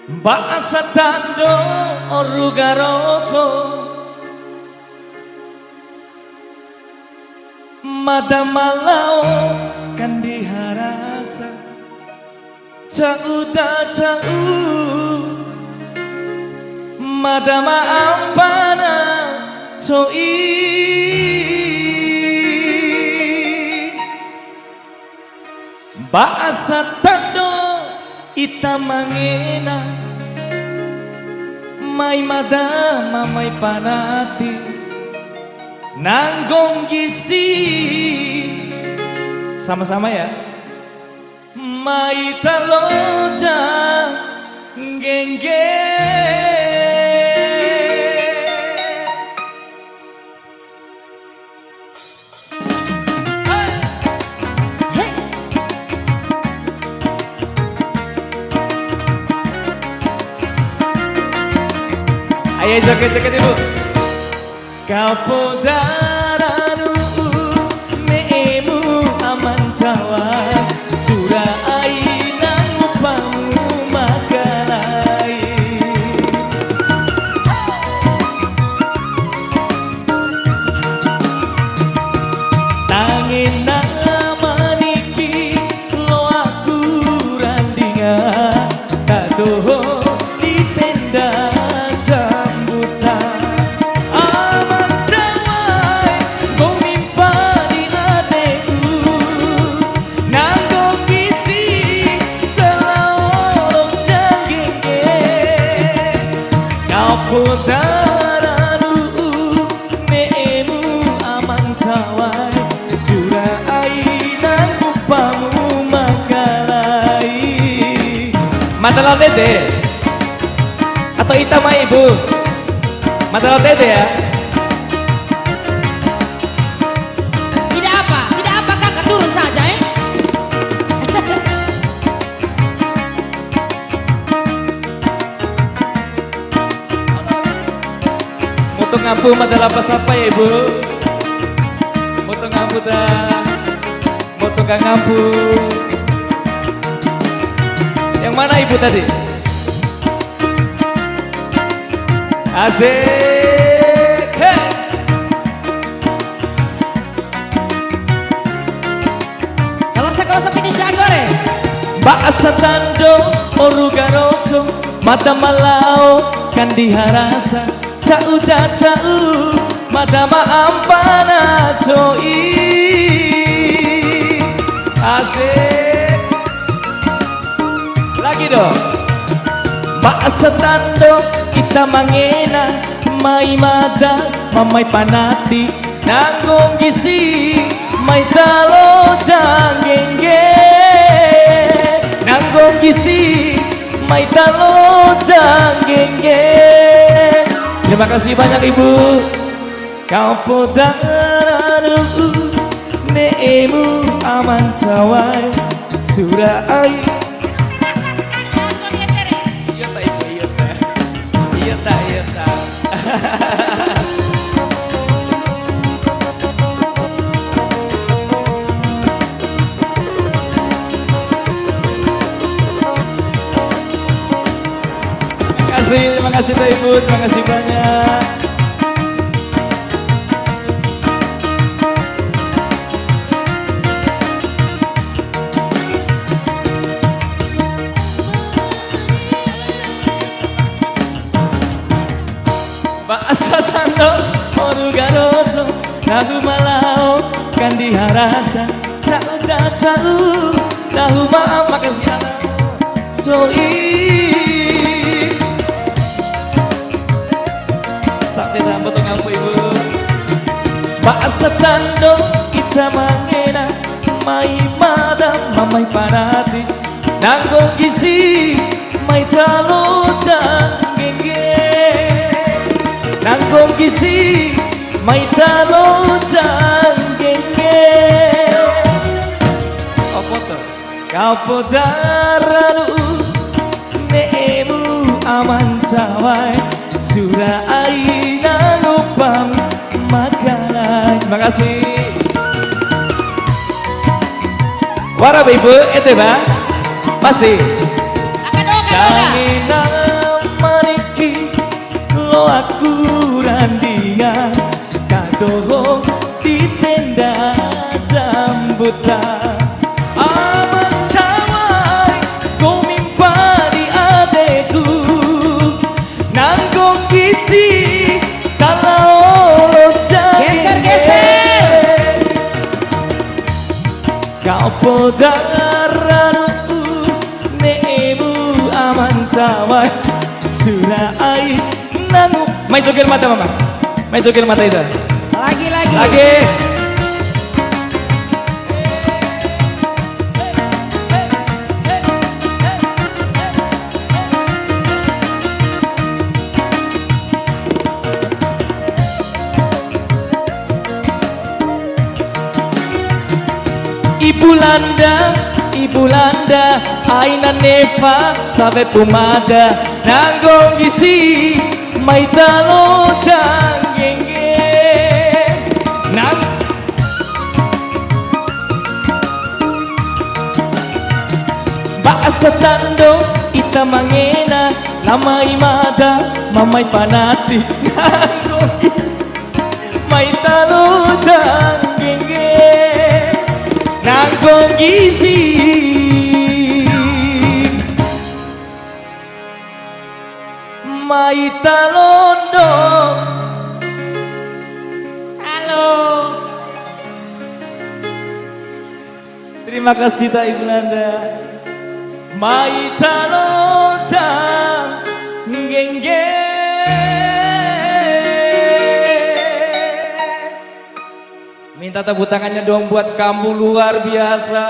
Basa tando orugaroso Madamalau kan diharasa Jauh tak jauh Madama ampana soi Basa tando itamangena May madama may panati Nanggong gisi sama-sama ya May taloja gengge Ayo joget-joget ibu Kapodaranu meemu aman jawa Surah ainang upamu makalai Tangin namaniki lo aku randinga Kadoho di tenda Kapodaranu meemu aman jawai Surah ainan upamu makalai Matalau dede atau itama ibu Matalau dede ya Tidak apa kakak turun saja ya Moto ngampu adalah pas apa ya ibu? Moto ngampu dah, moto gak ngampu. Yang mana ibu tadi? Asik, hey. Kalau seperti jagore Basa tando orugaroso mata malau kan diharasa Jauh tak jauh madama ampana joi Asik lagi dong Basa tando kita mangena Mai mada mamai panati Nanggong gisi mai talo janggenge Nanggong gisi mai talo janggenge Terima kasih banyak ibu Kapodaranu neemu aman jawai Surah ai Iya tak ibu iya tak Iya tak iya tak Terima kasih Pak Ibu, terima kasih banyak. Basa tando orugaroso Nahu malau kan diharasa Jauh tak jauh Nahu maaf makasih anak Joy Potong ngampu ibu Basa tando kita mangena Mai mada mamai panati Nanggong gisi mai talo janggenge Nanggong gisi mai talo janggenge Apa tuh? Kapodaranu neemu aman jawai Surah ainang upam makalai Terima kasih Warah ibu, itu ba? Masih Akadoga lo aku randingan kadoh di tenda jambutan aman cawai kau mimpani adekku nanggung isi kalau lo Geser, geser. kau podararu neemu aman cawai surai nangu main joget mata mama main joget mata itu Lagi. lagi Ibu Landa, Aina Neva, Sabe Pumada, Nanggong Gisi, Maitalo Janggenge, Nang Baasa Tando, Ita Mangena, Lama Imada, Mamay Panati, Nanggong Gisi, Maitalo Janggenge. Nangkong isi Maita Londo. Halo. Terima kasih Tak Ibu Nanda. Maita Lonjang Gengge. Minta tepuk tangannya dong buat kamu luar biasa.